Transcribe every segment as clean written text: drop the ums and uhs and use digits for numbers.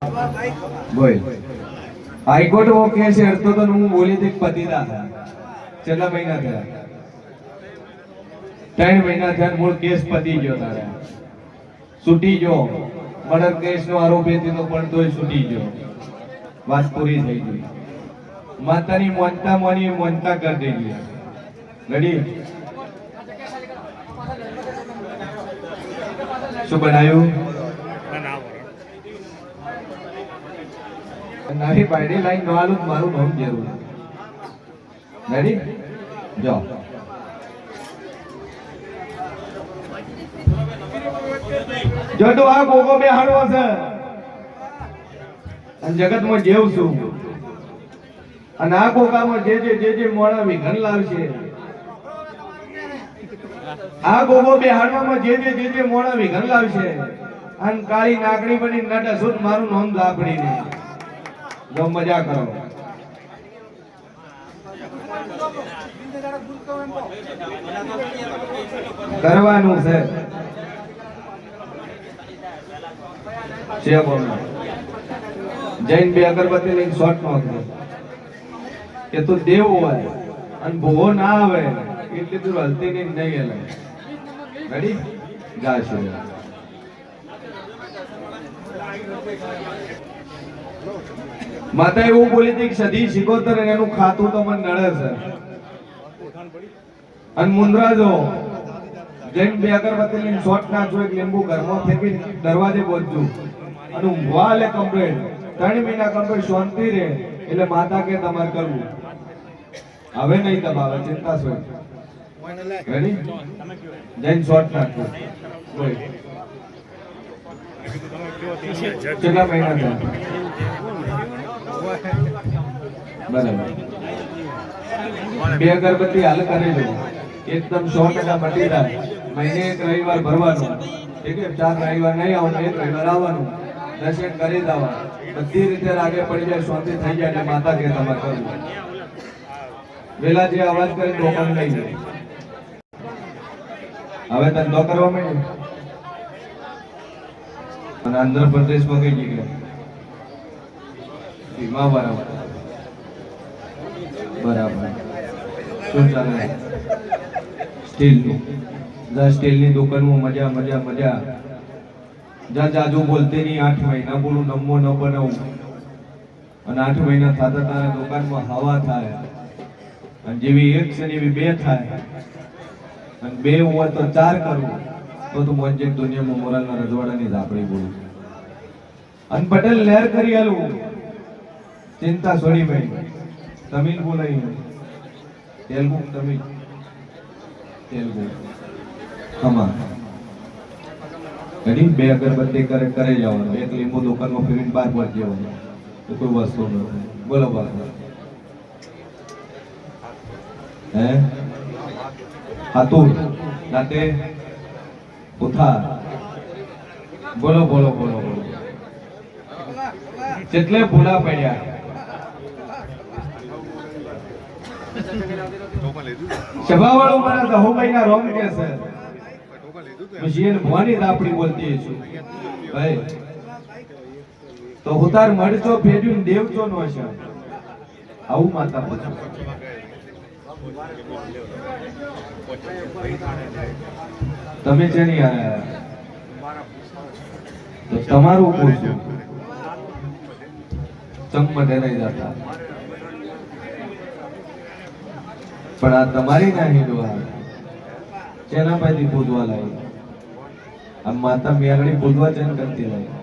બોલ હાઈકોર્ટ वो केस हेरतो तो હું બોલી તી પતિતા છેલ્લા મહિના થયા 3 મહિના થયા મૂળ કેસ પતી ગયો તારે છૂટી ગયો મર્ડર કેસ નો આરોપી હતો પણ તોય છૂટી ગયો વાત પૂરી થઈ ગઈ માતાની મોનતા મોની મોનતા કરી દેલી રેડી શું બનાવ્યું નવી બાયડી લાઈન નો આલું મારું નામ જરૂર રેડી જો જો તો આ ગોગો બે હાડવો છે અને જગત માં જેવ છું અને આ ગોગામાં જે મોડા વિઘન લાવશે આ ગોગો બે હાડવામાં જે મોડા વિઘન લાવશે અને કાળી નાકડી બની નટા સુત મારું નામ લાપડી ને જો મજા કરો કરવાનું છે જૈન બે અગરબત્તી લઈને શોર્ટ નો કે તું દેવ હોય અને ભૂવો ના આવે એટલે તું હલતી નહીં હલે રેડી જાશે માતા એવું બોલી હતી કે સદી શિકોતર એનું ખાતું તો મને નડે છે અને મુંદ્રા જો જૈન બે અગરબત્તી લઈને શોર્ટ નાખજો એક લીંબુ ઘરમાં ફેંકી દરવાજે પહોંચજો અને ઊંઘવા લે કમ્પ્લેટ 3 મહિના કમ્પ્લેટ શાંતિ રહે એટલે માતા કે તમારે કરવું હવે નહીં દબાવે ચિંતા છો રેડી જૈન શોર્ટ નાખજો કોઈ કેટલા મહિના થયા બરાબર બે અગરબત્તી હાલ કરી દો એકદમ 100% મટી જાય મહિને એક રવિવાર ભરવાનો ઠીક છે 4 રવિવાર નહીં આવવાનું એક રવિવાર આવવાનું દર્શન કરી દેવા બધી રીતે આગે પડી જાય શાંતિ થઈ જાય એટલે માતા કે તમારે કરવું વેલા જે અવાજ કરે ટોકન લઈ જાય હવે ધંધો કરવા માંડ્યો અને આંધ્રપ્રદેશ માં કઈ જગ્યાએ ભીમા બરાબર શું ચાલે સ્ટીલની દુકાનમાં મજા જા જાજુ બોલતે નહીં 8 મહિના બોલું નમો ન બનાવું અને 8 મહિના થતા તારા દુકાનમાં હવા થાય અને જેવી 1 છે એવી 2 થાય અને 2 હોય તો 4 કરવું તો તું મોજે દુનિયામાં મોરાલના રજવાડાની ઝાપડી બોલું અને પટેલ લહેર કરી આલું ચિંતા છોડી ભાઈ તમિલ બોલાઈ તેલુગુ હમા ઘણી બે અગરબત્તી કરે જવાનું એક લીંબુ દુકાનમાં ફેરીને બહાર પહોંચી જવાનું તો કોઈ વસ્તુ નથી બોલો બાપા હે હાતુર નાતે ઉથા બોલો જેટલે ભૂલા પડ્યા સભાવાળો મારા દહોભાઈ ના રોમ કે છે મશીન ભવાની દાપડી બોલતી છું ભાઈ તો ઉતાર મળજો ભેડ્યું દેવજો નો છે આવું માતા પૂછો તમે છે નહીં આયા તો તમારું પૂછો ચમમટે નહીં જતા પણ આ તમારી ના હિંદવા જેના પાસેથી પૂજવા લાવી આ માતા મેળડી પૂજવા જન કરતી લાવી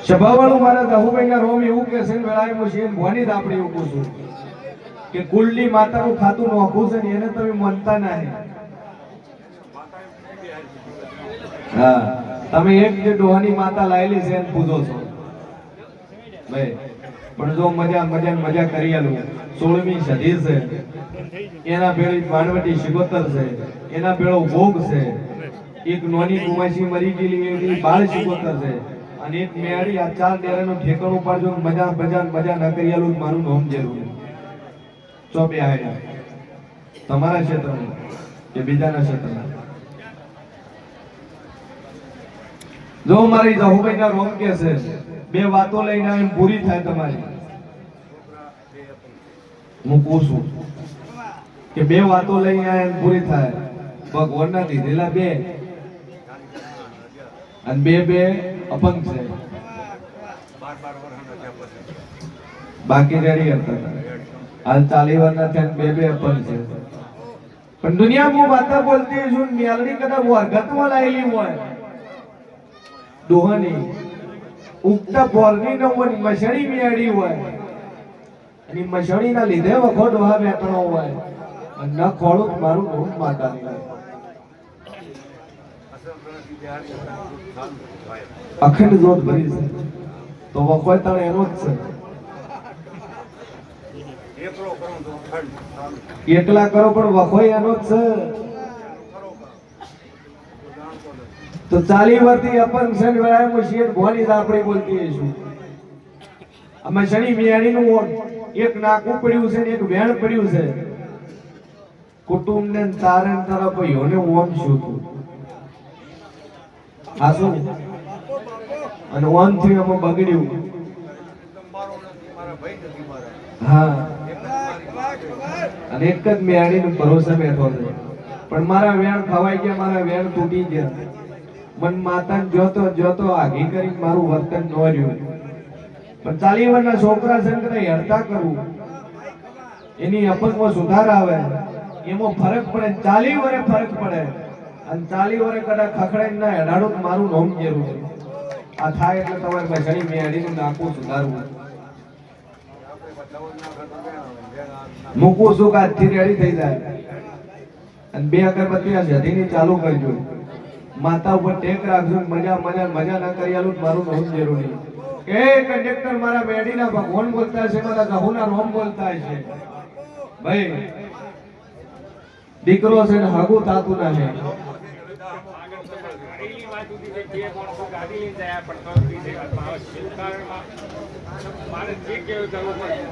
સભાવાળું મારા દહુભાઈ ના રોમ એવું કે છે વેળાએ મુશીન ભવાની જ આપણે એવું પૂછું કે કુલની માતાનું ખાતું નોખું છે ને એને તમે માનતા નહીં હા તમે એક જે ડોહાની માતા લાયેલી છે એને પૂજો છો ભાઈ પણ જો મજા કરી આલું 16મી સદી છે એના પેલી માનવટી શિકોતર છે એના પેલો ભોગ છે એક નોની કુમાસી મરી ગયેલી એની બાળ શિકોતર છે અને એક મેળી આ 4 ડેરાનું ઠેકાણું પાડજો મજા ન કરી આલું મારું નામ જરૂર ચોપે આવ્યા તમારા ક્ષેત્રમાં કે બીજાના ક્ષેત્રમાં જો મારી જહુભાઈ ના રોમ કે છે બે વાતો લઈને આવીને પૂરી થાય તમારી. હું પૂછું કે બે વાતો લઈને આવીને પૂરી થાય. ભગવાનના દીધેલા બે અને બે અપંગ છે. બાકી રેડી હતા. હાલ 40 વર્ષના થયા બે અપંગ છે. પણ દુનિયામાં વાતા બોલતી છું મેલડી કદાચ વર્ગતમાં લાયેલી હોય દોહની ઉગતા બોલની ન હોય મસળી મેળી હોય અને મસળી ના લીધે વખો ડોહા બેઠણો હોય અને ન ખોળું મારું બહુ માતાની અખંડ જોત ભરી છે તો વખો તણ એનો જ છે. એકલા કરો પણ વખો એનો જ છે. તો 40 વર્ષથી અપંગ છે વેળાએ મુશિયત ભોની આપણી બોલતી છું. અમે શની મિયાણી નું એક નાકું પડ્યું છે ને એક વેણ પડ્યું છે. કુટુંબ ને તારણ તરફ યોને ઓમ છું તું આ શું અને ઓમ થી અમે બગડ્યું. હા અને એક જ મિયાણી નું ભરોસે બેઠો છે પણ મારા વેણ ખવાઈ ગયા મારા વેણ તૂટી ગયા. મન માતા જોતો આઘી કરી મારું વર્તન ન રહ્યું. પણ 40 વર્ષના છોકરા સંકરે હેરતા કરવું એની અપંગમાં સુધાર આવે એમાં ફરક પડે. 40 વર્ષે ફરક પડે અને 40 વર્ષે કદાચ ખખડાઈ ના હેડાડું મારું નોમ જેરું છે. આ થાય એટલે તમારે બસડી મેળીનું નાખવું સુધારવું. મૂકવું શું આજથી રેડી થઈ જાય અને 2 અગરબત્તી આ જધીની ચાલુ કરજો. માતા ઉપર ટેક રાખજો. મજા ના કરી આલું મારું નોમ જરૂરી. એ કંડક્ટર મારા મેડીના ભગવાન બોલતા છે મારા ગહુના રોમ બોલતા છે. ભાઈ દીકરો છે ને હગું થાતું ના છે.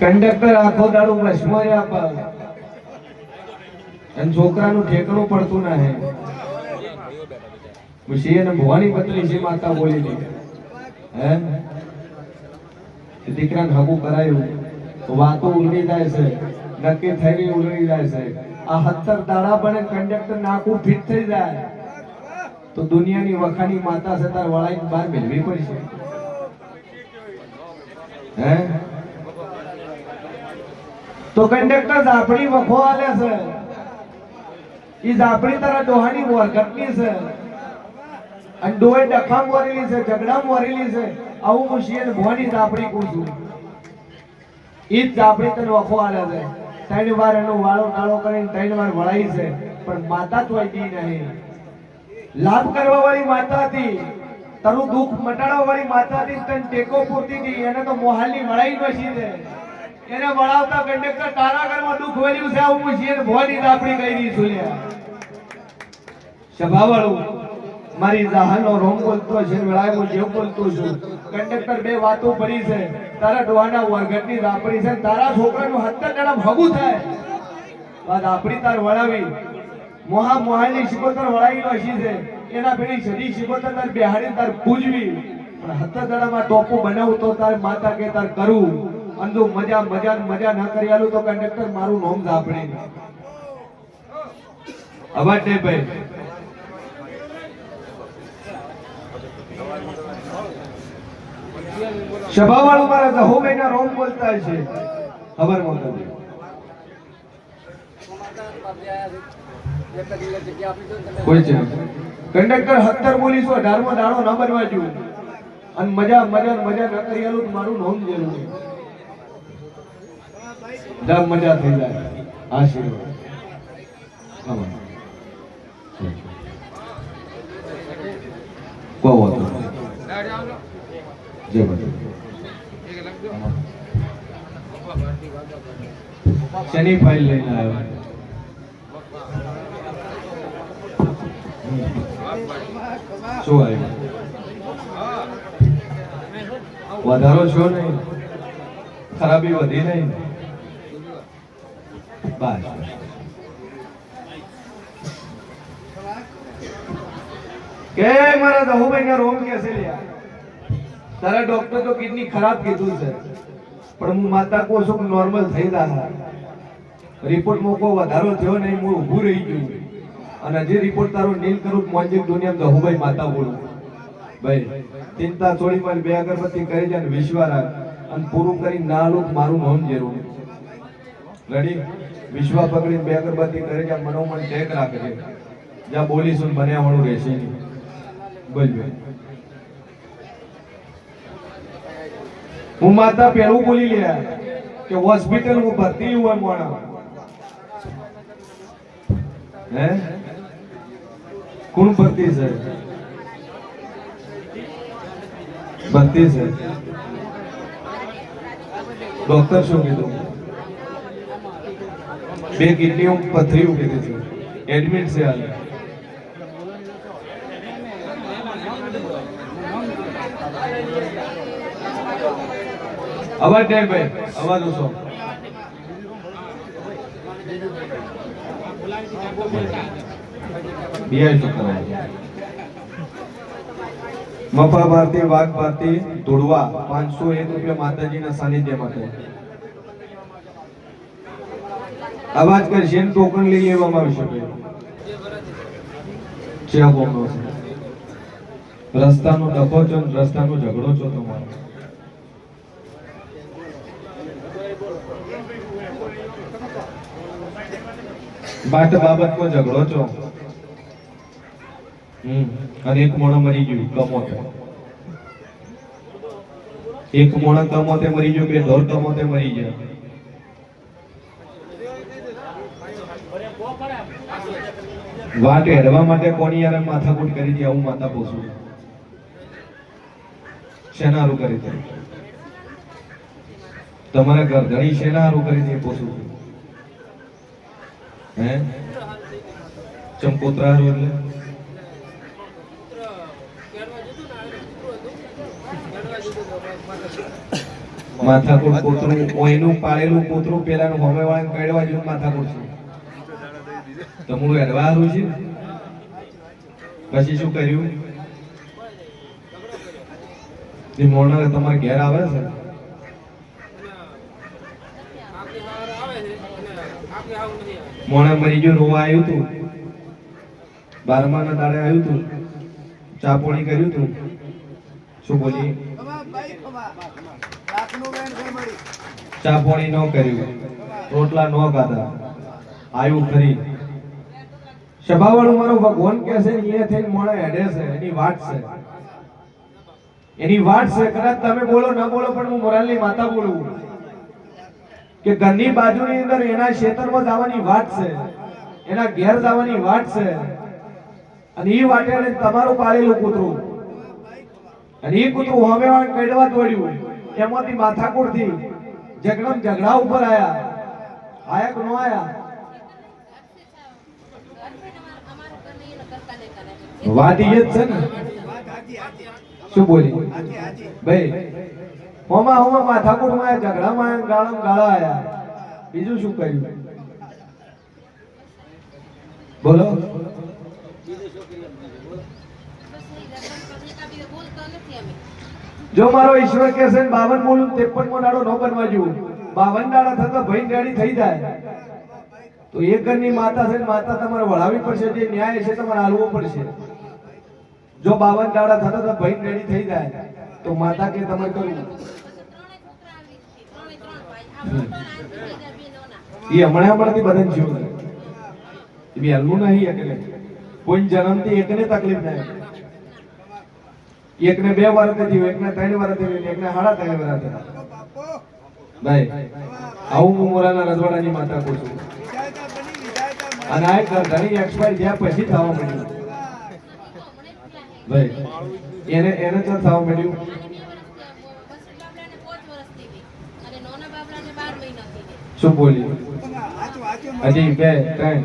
કંડક્ટર આખો દાડો વશમાં આપે અને છોકરાનું ઠેકણું પડતું ના હે. મુશીને ભવાની પત્ની છે માતા બોલી દી હે દીકરાને હગું કરાયું તો વાતો ઉલડી જાય છે. નક્કી થઈ ગઈ ઉલડી જાય છે. આ 70 દાડા બને કંડક્ટર નાકું ફિટ થઈ જાય તો દુનિયાની વખાની માતા છે તાર વળાઈ બહાર મેળવી પડશે. હે તો કંડક્ટર ઝાપડી વખો આલે છે. ઈ ઝાપડી તારા ડોહાની વરગટની છે અને ડોએ ડખામ વરેલી છે ઝઘડામ વરેલી છે. આવું હું શિયન ભવાની ઝાપડી કહું છું. ઈ જ ઝાપડી તને વખો આલે છે. 3 વાર એનો વાળો નાળો કરીને 3 વાર વળાઈ છે પણ માતા તો દી નહીં. લાભ કરવા વાળી માતા હતી. તારું દુઃખ મટાડવા વાળી માતા હતી. તને ટેકો પૂરતી હતી. એને તો મોહાલની વળાઈ નસી છે. એને વળાવતા કંડક્ટર તારા ઘરમાં દુઃખ વળ્યું છે. આવું શિયન ભવાની ઝાપડી કરી છું. સભાવાળું મારી જાહનો રોમ બોલતો છે વેળાએ હું જેવ બોલતો છું. કંડક્ટર 2 વાતો ભરી છે. તારા ડોહાના વરગટની ઝાપડી છે. તારા છોકરાનું 70 દાડા ભગું થાય બાદ આપણી તાર વળાવી મોહાની શિકોતર વળાવી નસી છે. એના પેલી સદી શિકોતર તાર બેહાડી તાર પૂજવી પણ 70 દાડામાં ટોપું બનાવું તો તાર માતા કે તાર કરું અંદુ મજા ના કરી આલું તો કંડક્ટર મારું નોમ ઝાપડી અવાજ દે ભાઈ. સભાવાળું મારા જહોભાઈના રોમ બોલતા છે. ખબર મોટા કોઈ છે કંડક્ટર 70 બોલીશું 18મો દાડો ન બનવા જોઈએ અને મજા ન કરી આલું મારું નોમ જરૂરી. જબ મજા થઈ જાય આશીર્વાદ કહો તો જય માતા. શની ફાઇલ લઈને આવ્યો. શું આવ્યું? વધારો છો નહીં, ખરાબી વધી નહીં. બસ કે મારા દહુભાઈ ના રોમ કે છે લ્યા તારા ડોક્ટર તો કિડની ખરાબ કીધું છે પણ હું માતા કો છું નોર્મલ થઈ રહ્યા રિપોર્ટ માં કોઈ વધારો થયો નહીં હું ઊભું રહી ગયું અને હજી રિપોર્ટ તારો નીલ કરું મોંજીક દુનિયા દહુભાઈ માતા બોલું ભાઈ ચિંતા છોડી મારી બે અગરબત્તી કરી જાય વિશ્વા રાખ અને પૂરું કરી ના લુક મારું નોમ જરૂર રેડી વિશ્વા પકડીને બે અગરબત્તી કરી જાય મનોમન ટેક રાખજે જ્યાં બોલીશું બન્યા વાળું રહેશે નહીં બોલ હું માતા પેલું બોલી લે કે હોસ્પિટલ હું ભરતી हुआ મોણા હે કોણ ભરતી છે ભરતી છે ડોક્ટર શું કીધું બે કિડની પથરી ઉભી છે એડમિટ છે હાલ અવાજ નહીં ભાઈ અવાજ ઓછો મફા ભારતી વાઘ ભારતી ધોળવા 501 રૂપિયા માતાજીના સાનિધ્ય માટે અવાજ કરશે ટોકન લઈ લેવામાં આવશે રસ્તાનો ડખો છો રસ્તાનો ઝઘડો છો તમારો બાટ બાબત કો ઝઘડો છો અને એક મોણો મરી ગયું કમોતે એક મોણો કમોતે મરી ગયો બે ઢોર કમોતે મરી ગયા વાટ હેડવા માટે કોની યાર માથાકૂટ કરી દી આવું માતા પોસું શેનારું કરી દે તમારા ઘર ઘણી શેનારું કરી દે પોસું હે ચંપોત્રા એટલે માથાકૂટ પોતરું ઓયનું પાળેલું પોતરું પેલાનું હોમે વાળાને કડવા જેવું માથાકૂટ છે તમારું એડવાનું છે પછી શું કર્યું એ મોણા તમારે ઘેર આવે છે મોણા મરી ગયો રોવા આવ્યું તું 12મા ના દાડે આવ્યું તું ચા પાણી કર્યું તું શું બોલી ચા પાણી ન કર્યું રોટલા ન ખાધા આવ્યું ખરી સભાવાળું મારો ભગવાન કહે છે અહીંયા થઈને મોણે હેડે છે એની વાટ છે કદાચ તમે બોલો ન બોલો પણ હું મોરાલની માતા બોલું કે ઘરની બાજુની અંદર એના ક્ષેત્રમાં જવાની વાત છે એના ઘેર જવાની વાત છે અને એ વાટે તમારું પાળેલું કૂતરું અને એ કૂતરું હવે કડવા દોડ્યું એમાંથી માથાકૂટથી ઝઘડા ઉપર આયા કે ન આયા વાત ઈ જ છે ને શું બોલી ભાઈ હોમાં માથાકૂટમાં ઝઘડામાં ગાળા આયા બીજું શું કર્યું બોલો જો મારો ઈશ્વર કે છે 52 બોલું 53મો દાડો ન બનવા જેવું 52 દાડા થતા ભાઈ રેડી થઈ જાય તો એક ઘરની માતા છે માતા તમારે વળાવી પડશે જે ન્યાય છે તમારે હાલવો પડશે જો 52 દાડા થતા તો ભાઈ રેડી થઈ જાય તો માતા કે તમારે કરવું એ હમણાંથી બદન જીવ એ બી હલવું નહીં એકને કોઈ જન્મથી એકને તકલીફ નહીં એકને 2 વાર થયું એકને 3 વાર થયું એકને 3.5 વાર થયું ભાઈ આવું હું મોરાના રજવાડાની માતા કહું છું અને આ ઘણી એક્સપાયર જ્યાં પછી થવા મળ્યું ભાઈ એને તો થવા મળ્યું શું બોલી હજી 2 3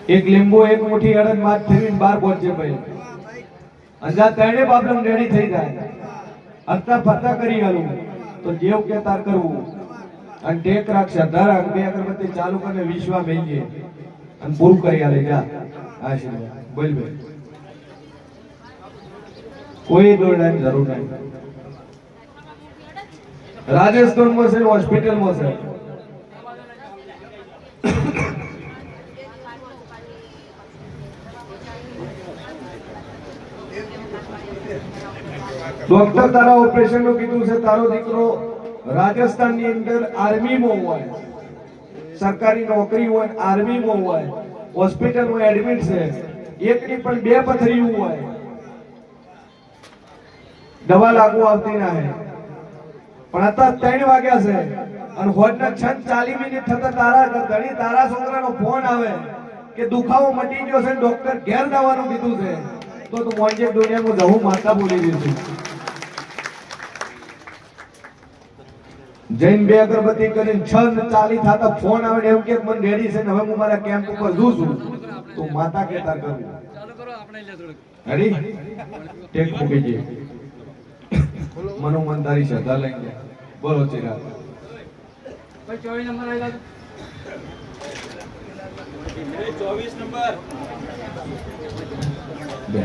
એક લીંબુ એક મુઠ્ઠી અડદ માથ ફેરવીને 12 પહોંચે ભાઈ અંજા 3 બાપલમ રેડી થઈ જાય અર્તા ફરતા કરી આલું તો જેવ કે તાર કરવું અને ટેક રાખ શ્રદ્ધા રાખ બે અગરબત્તી ચાલુ કરીને વિશ્વા મેલજે અને પૂરું કરી આલે જા આશીર્વાદ બોલ ભાઈ કોઈ દોડવાની જરૂર નહીં રાજસ્થાનમાં છે હોસ્પિટલમાં છે ડોક્ટર તારા ઓપરેશન નું કીધું છે તારો દીકરો રાજસ્થાન ની અંદર આર્મીમાં હોય સરકારી નોકરી હોય આર્મીમાં હોય હોસ્પિટલમાં એડમિટ છે એકની પણ બે પથરી હોય દવા લાગુ આવતી ના હે પણ અત્યારે 3 વાગ્યા છે અને હોજના 6:40 મિનિટ થતા તારા ઘણી તારા છોકરાનો ફોન આવે કે દુખાવો મટી ગયો છે ડોક્ટર ઘેર જવાનું કીધું છે તો તું મોંજે દુનિયામાં જવું માતા બોલી દીધું જૈન બે અગરબત્તી કરીને 6:40 થતા ફોન આવે ને એમ કે મને રેડી છે ને હવે હું મારા કેમ્પ ઉપર જઉં છું તું માતા કેતા કરું ચાલુ કરો આપણે લે થોડું રેડી ટેક મૂકી દે મનોમન તારી શ્રદ્ધા લઈને બોલો ચિરાગ ભાઈ 24 નંબર આવી ગયો 24 નંબર બે